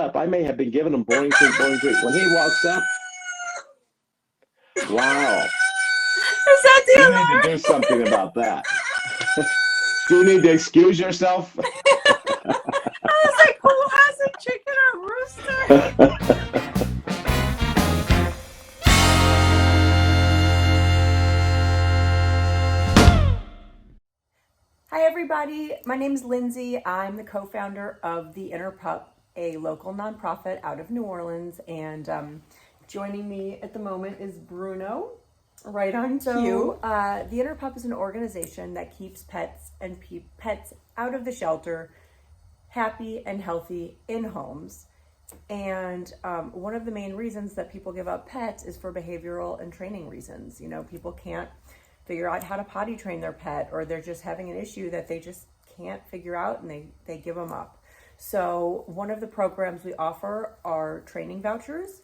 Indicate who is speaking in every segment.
Speaker 1: up, I may have been giving him boring treat, boring treat. When he walks up, wow.
Speaker 2: Is that the
Speaker 1: You
Speaker 2: alarm?
Speaker 1: need to do something about that. Do you need to excuse yourself?
Speaker 2: I was like, who has a chicken or rooster? Hi, everybody. My name is Lindsay. I'm the co-founder of the Inner Pup, a local nonprofit out of New Orleans. And joining me at the moment is Bruno, right on cue. The Inner Pup is an organization that keeps pets and pets out of the shelter, happy and healthy in homes. And one of the main reasons that people give up pets is for behavioral and training reasons. You know, people can't figure out how to potty train their pet, or they're just having an issue that they just can't figure out, and they give them up. So one of the programs we offer are training vouchers,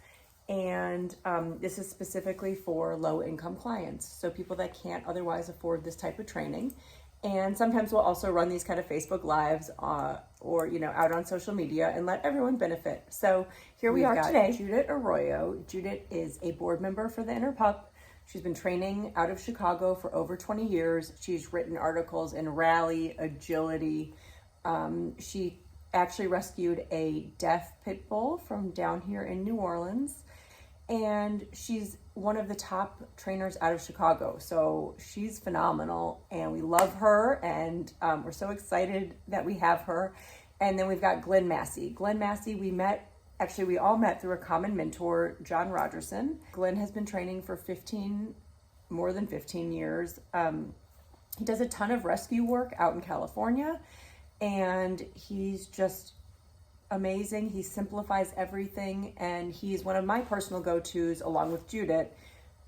Speaker 2: and this is specifically for low-income clients, so people that can't otherwise afford this type of training. And sometimes we'll also run these kind of Facebook Lives or, you know, out on social media and let everyone benefit. So here we are today. Judit Arroyo. Judit is a board member for the Inner Pup. She's been training out of Chicago for over 20 years. She's written articles in rally, agility. She actually rescued a deaf pit bull from down here in New Orleans. And she's one of the top trainers out of Chicago. So she's phenomenal, and we love her, and we're so excited that we have her. And then we've got Glenn Massie. Glenn Massie, we all met through a common mentor, John Rogerson. Glenn has been training for more than 15 years. He does a ton of rescue work out in California, and he's just amazing. He simplifies everything, and he's one of my personal go-tos, along with Judit,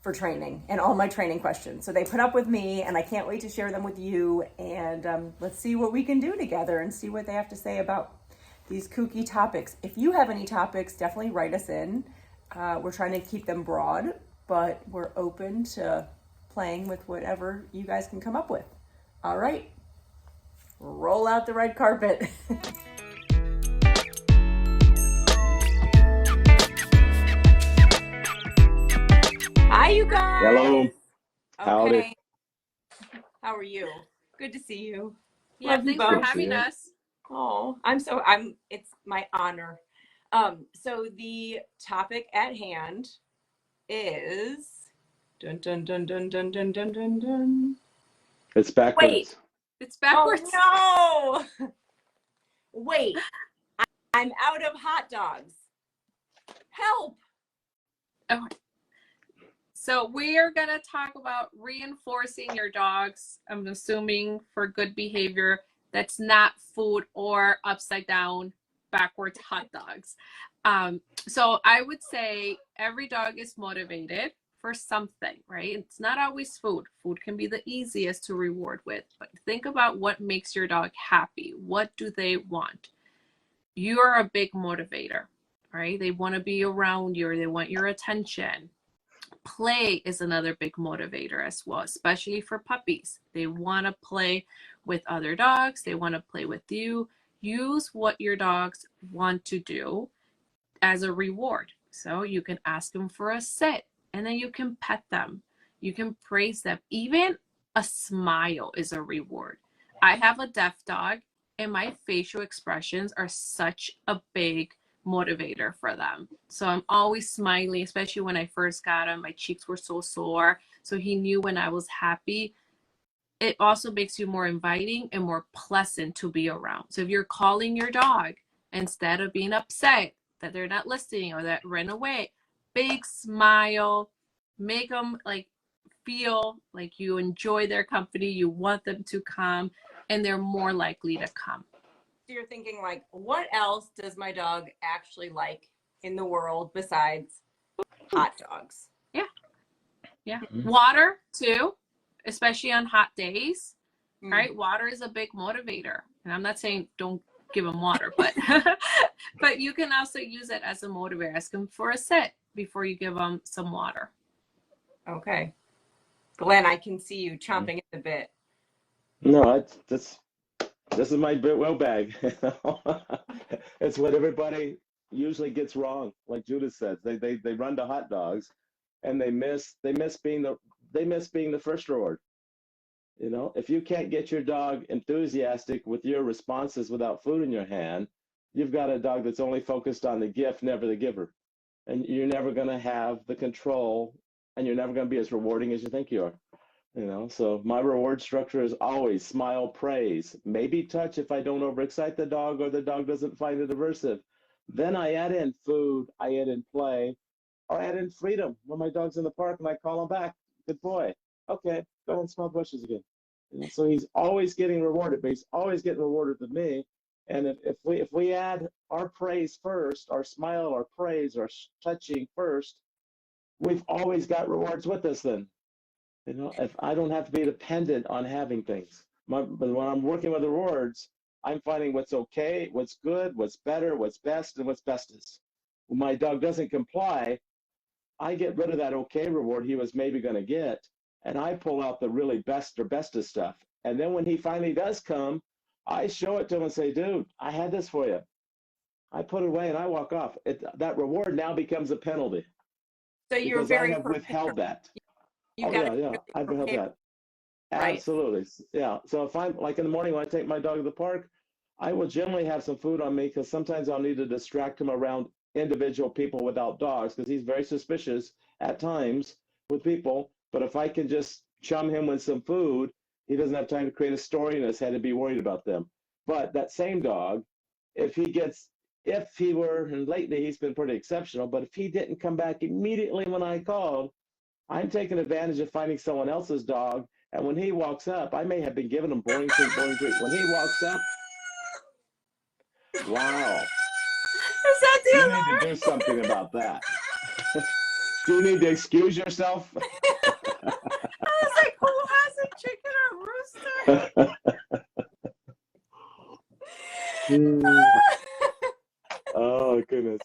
Speaker 2: for training and all my training questions. So they put up with me, and I can't wait to share them with you. And let's see what we can do together and see what they have to say about these kooky topics. If you have any topics, definitely write us in. We're trying to keep them broad, but we're open to playing with whatever you guys can come up with. All right, roll out the red carpet. Hi, you guys.
Speaker 1: Hello. Howdy.
Speaker 2: Okay. How are you? Good to see you.
Speaker 3: Yeah,
Speaker 2: Love you
Speaker 3: thanks for
Speaker 2: both.
Speaker 3: having us.
Speaker 2: Oh, it's my honor. So the topic at hand is dun dun dun dun dun dun dun dun dun.
Speaker 1: It's backwards.
Speaker 2: Wait.
Speaker 3: It's backwards.
Speaker 2: Oh no! Wait, I'm out of hot dogs. Help!
Speaker 3: Oh. So we are going to talk about reinforcing your dogs, I'm assuming, for good behavior that's not food or upside down, backwards hot dogs. So I would say every dog is motivated for something, right? It's not always food. Food can be the easiest to reward with, but think about what makes your dog happy. What do they want? You're a big motivator, right? They want to be around you, or they want your attention. Play is another big motivator as well, especially for puppies. They want to play with other dogs. They want to play with you. Use what your dogs want to do as a reward. So you can ask them for a sit, and then you can pet them. You can praise them. Even a smile is a reward. I have a deaf dog, and my facial expressions are such a big motivator for them. So I'm always smiling, especially when I first got him. My cheeks were so sore. So he knew when I was happy. It also makes you more inviting and more pleasant to be around. So if you're calling your dog, instead of being upset that they're not listening or that ran away, big smile, make them feel like you enjoy their company, you want them to come, and they're more likely to come.
Speaker 2: You're thinking, what else does my dog actually like in the world besides hot dogs?
Speaker 3: Yeah.
Speaker 1: Mm-hmm.
Speaker 3: Water too, especially on hot days. Right? Water is a big motivator. And I'm not saying don't give them water, but but you can also use it as a motivator. Ask them for a sit before you give them some water.
Speaker 2: Okay. Glenn, I can see you chomping at the bit.
Speaker 1: No, this is my will bag. It's what everybody usually gets wrong. Like Judith says, they run to hot dogs, and they miss being the first reward. You know, if you can't get your dog enthusiastic with your responses without food in your hand, you've got a dog that's only focused on the gift, never the giver. And you're never going to have the control, and you're never going to be as rewarding as you think you are. You know, so my reward structure is always smile, praise, maybe touch if I don't overexcite the dog or the dog doesn't find it aversive. Then I add in food, I add in play, or add in freedom. When my dog's in the park and I call him back, good boy. Okay, go ahead and smell bushes again. You know, so he's always getting rewarded, but he's always getting rewarded with me. And if we add our praise first, our smile, our praise, our touching first, we've always got rewards with us then. You know, if I don't have to be dependent on having things. But when I'm working with rewards, I'm finding what's okay, what's good, what's better, what's best, and what's bestest. When my dog doesn't comply, I get rid of that okay reward he was maybe going to get, and I pull out the really best or bestest stuff. And then when he finally does come, I show it to him and say, dude, I had this for you. I put it away and I walk off. That reward now becomes a penalty.
Speaker 2: So you're
Speaker 1: because
Speaker 2: very
Speaker 1: I have withheld that.
Speaker 2: You've
Speaker 1: Oh,
Speaker 2: got
Speaker 1: yeah, I've withheld that.
Speaker 2: Right.
Speaker 1: Absolutely. Yeah. So if I'm like in the morning when I take my dog to the park, I will generally have some food on me because sometimes I'll need to distract him around individual people without dogs because he's very suspicious at times with people. But if I can just chum him with some food, he doesn't have time to create a story in his head and be worried about them. But that same dog, if he were, and lately he's been pretty exceptional, but if he didn't come back immediately when I called, I'm taking advantage of finding someone else's dog. And when he walks up, I may have been giving him boring treat, boring treat. When he walks up, wow.
Speaker 2: Is that the
Speaker 1: You
Speaker 2: alarm?
Speaker 1: need to do something about that. Do you need to excuse yourself?
Speaker 2: I was like, who has a chicken or rooster?
Speaker 1: Oh, goodness.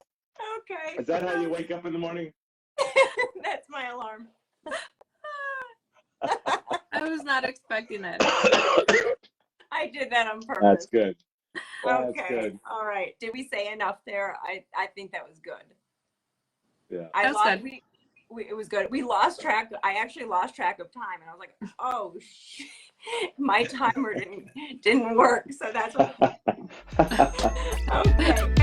Speaker 2: Okay.
Speaker 1: Is that how you wake up in the morning?
Speaker 2: That's my alarm.
Speaker 3: I was not expecting it.
Speaker 2: I did that on purpose.
Speaker 1: That's good. That's
Speaker 2: Okay.
Speaker 1: good.
Speaker 2: All right. Did we say enough there? I think that was good.
Speaker 1: Yeah.
Speaker 3: That's good.
Speaker 2: It was good. We lost track. I actually lost track of time, and I was like, "Oh, shit. My timer didn't work." So that's what. Okay.